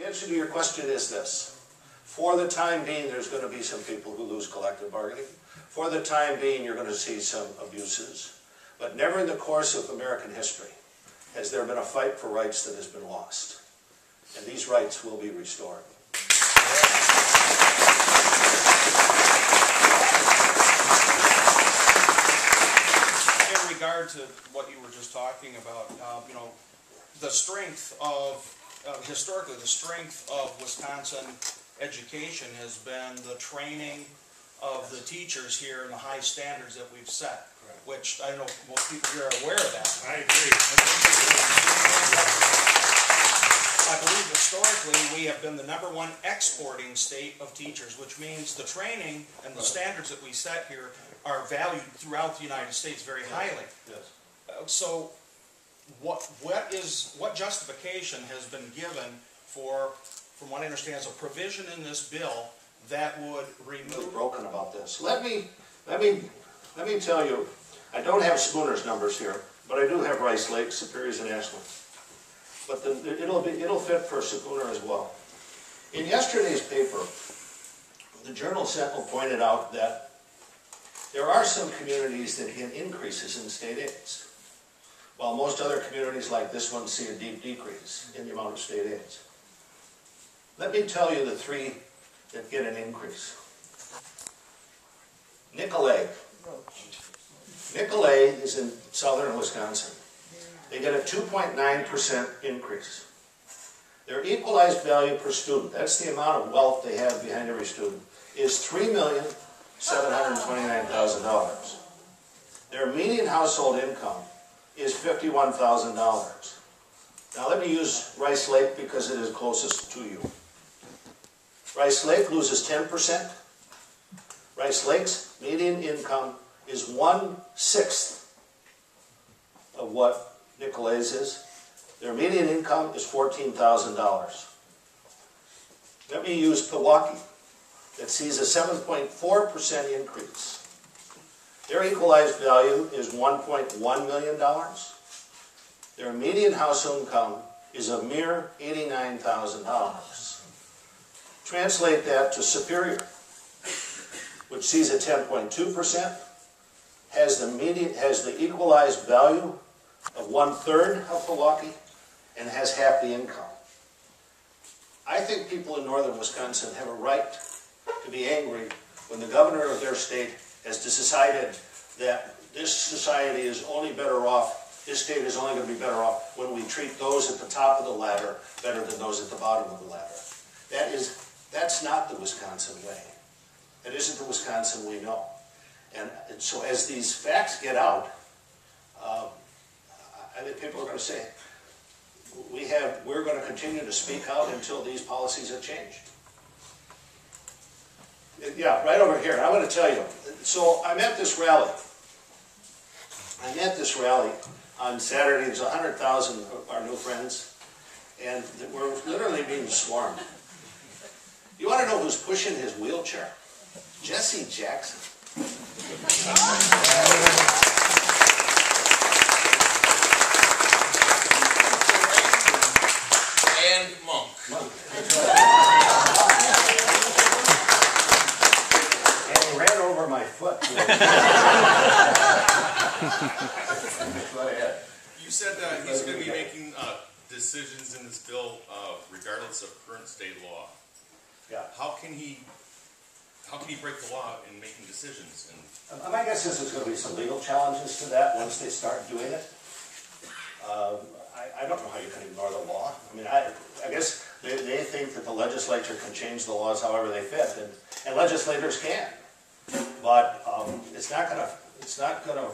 The answer to your question is this. For the time being, there's going to be some people who lose collective bargaining. For the time being, you're going to see some abuses. But never in the course of American history has there been a fight for rights that has been lost. And these rights will be restored. In regard to what you were just talking about, you know, the strength of, historically, the strength of Wisconsin education has been the training of the teachers here and the high standards that we've set, which I know most people here are aware of that. I agree. I believe historically we have been the #1 exporting state of teachers, which means the training and the standards that we set here are valued throughout the United States very highly. Yes. So what justification has been given for, from what I understand, is a provision in this bill that would remove... I'm really broken about this. Let me tell you, I don't have Spooner's numbers here, but I do have Rice Lake, Superiors, and Ashland. But it'll fit for Spooner as well. In yesterday's paper, the Journal Sentinel pointed out that there are some communities that get increases in state aids, while most other communities like this one see a deep decrease in the amount of state aids. Let me tell you the three that get an increase. Nicolay. Nicolay is in southern Wisconsin. They get a 2.9% increase. Their equalized value per student, that's the amount of wealth they have behind every student, is $3,729,000. Their median household income is $51,000. Now let me use Rice Lake because it is closest to you. Rice Lake loses 10%. Rice Lake's median income is 1/6 of what Nicolay's is. Their median income is $14,000. Let me use Pewaukee, that sees a 7.4% increase. Their equalized value is $1.1 million. Their median household income is a mere $89,000. Translate that to Superior, which sees a 10.2%, has the equalized value of 1/3 of Pewaukee, and has half the income. I think people in northern Wisconsin have a right to be angry when the governor of their state has decided that this society is only better off, this state is only going to be better off when we treat those at the top of the ladder better than those at the bottom of the ladder. That's not the Wisconsin way. It isn't the Wisconsin we know. And so as these facts get out, I think people are going to say, we're going to continue to speak out until these policies are changed. Yeah, right over here. I'm going to tell you. So I'm at this rally. On Saturday. There's 100,000 of our new friends, and we're literally being swarmed. You want to know who's pushing his wheelchair? Jesse Jackson. And Monk. And he ran over my foot. You said that he's going to be making decisions in this bill regardless of current state law. Yeah. How can he break the law in making decisions? And my guess is there's going to be some legal challenges to that once they start doing it. I don't know how you can ignore the law. I mean, I guess they think that the legislature can change the laws however they fit, and legislators can. But it's not going to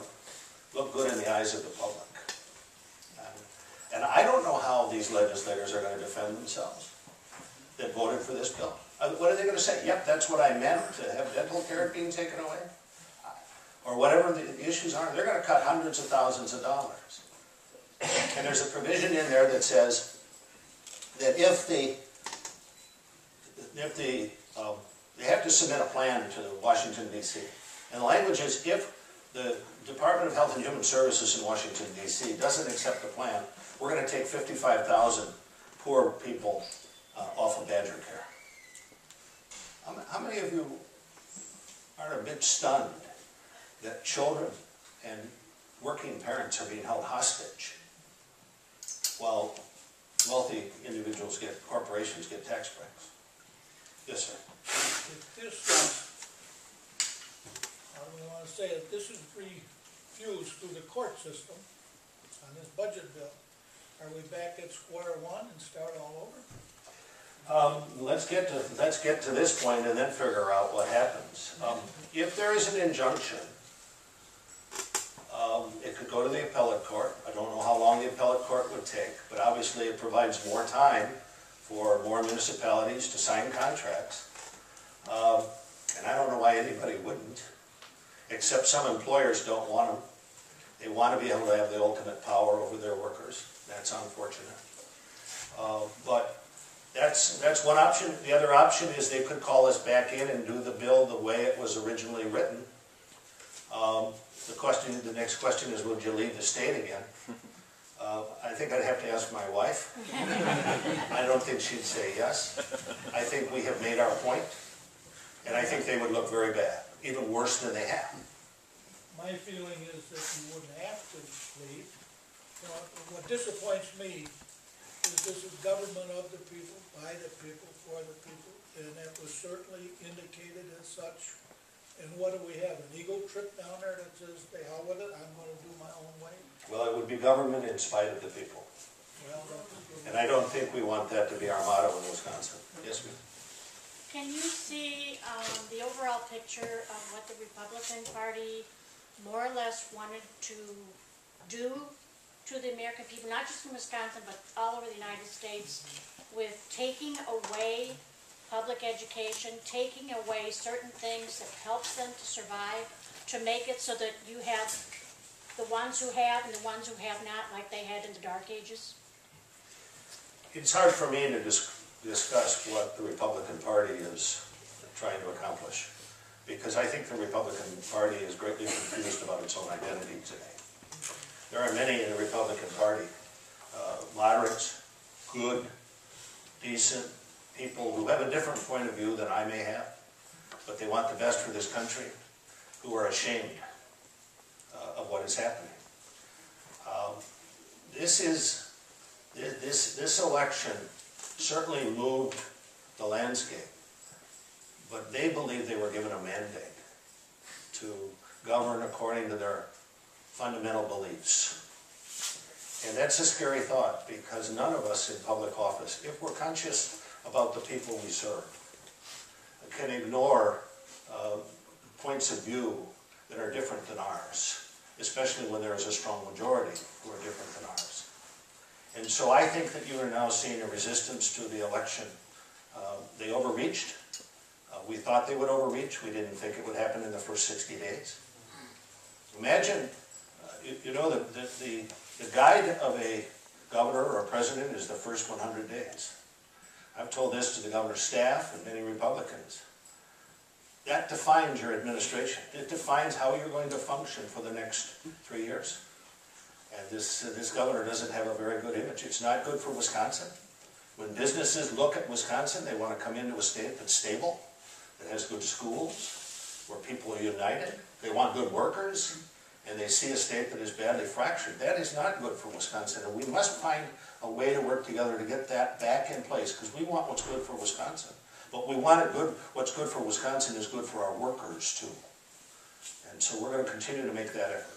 look good in the eyes of the public. And I don't know how these legislators are going to defend themselves that voted for this bill. What are they going to say? Yep, that's what I meant, to have dental care being taken away? Or whatever the issues are. They're going to cut hundreds of thousands of dollars. And there's a provision in there that says that if they have to submit a plan to Washington, D.C. And the language is, if the Department of Health and Human Services in Washington, D.C. doesn't accept the plan, we're going to take 55,000 poor people off of Badger Care. How many of you are a bit stunned that children and working parents are being held hostage while wealthy individuals corporations get tax breaks? Yes, sir. I don't want to say that this is refused through the court system on this budget bill. Are we back at square one and start all over? Let's get to this point and then figure out what happens. If there is an injunction, it could go to the appellate court. I don't know how long the appellate court would take, but obviously it provides more time for more municipalities to sign contracts. And I don't know why anybody wouldn't, except some employers don't want them. They want to be able to have the ultimate power over their workers. That's unfortunate. But that's one option. The other option is they could call us back in and do the bill the way it was originally written. The next question is, would you leave the state again? I think I'd have to ask my wife. I don't think she'd say yes. I think we have made our point, and I think they would look very bad, even worse than they have. My feeling is that you wouldn't have to leave. You know, what disappoints me is this is government of the people, by the people, for the people, and that was certainly indicated as such. And what do we have, an ego trip down there that says, the hell with it, I'm going to do my own way? Well, it would be government in spite of the people. Well, And I don't think we want that to be our motto in Wisconsin. Yes, ma'am? Can you see the overall picture of what the Republican Party more or less wanted to do to the American people, not just in Wisconsin, but all over the United States, with taking away public education, taking away certain things that helps them to survive, to make it so that you have the ones who have and the ones who have not, like they had in the Dark Ages? It's hard for me to discuss what the Republican Party is trying to accomplish, because I think the Republican Party is greatly confused about its own identity today. There are many in the Republican Party, moderates, good, decent people who have a different point of view than I may have, but they want the best for this country, who are ashamed of what is happening. This election certainly moved the landscape, but they believe they were given a mandate to govern according to their fundamental beliefs. And that's a scary thought, because none of us in public office, if we're conscious about the people we serve, can ignore points of view that are different than ours, especially when there is a strong majority who are different than ours. And so I think that you are now seeing a resistance to the election. They overreached. We thought they would overreach. We didn't think it would happen in the first 60 days. Imagine, you know, the guide of a governor or a president is the first 100 days. I've told this to the governor's staff and many Republicans. That defines your administration. It defines how you're going to function for the next 3 years. And this governor doesn't have a very good image. It's not good for Wisconsin. When businesses look at Wisconsin, they want to come into a state that's stable, that has good schools, where people are united. They want good workers, and they see a state that is badly fractured. That is not good for Wisconsin, and we must find a way to work together to get that back in place, because we want what's good for Wisconsin. But we want it good. What's good for Wisconsin is good for our workers, too. And so we're going to continue to make that effort.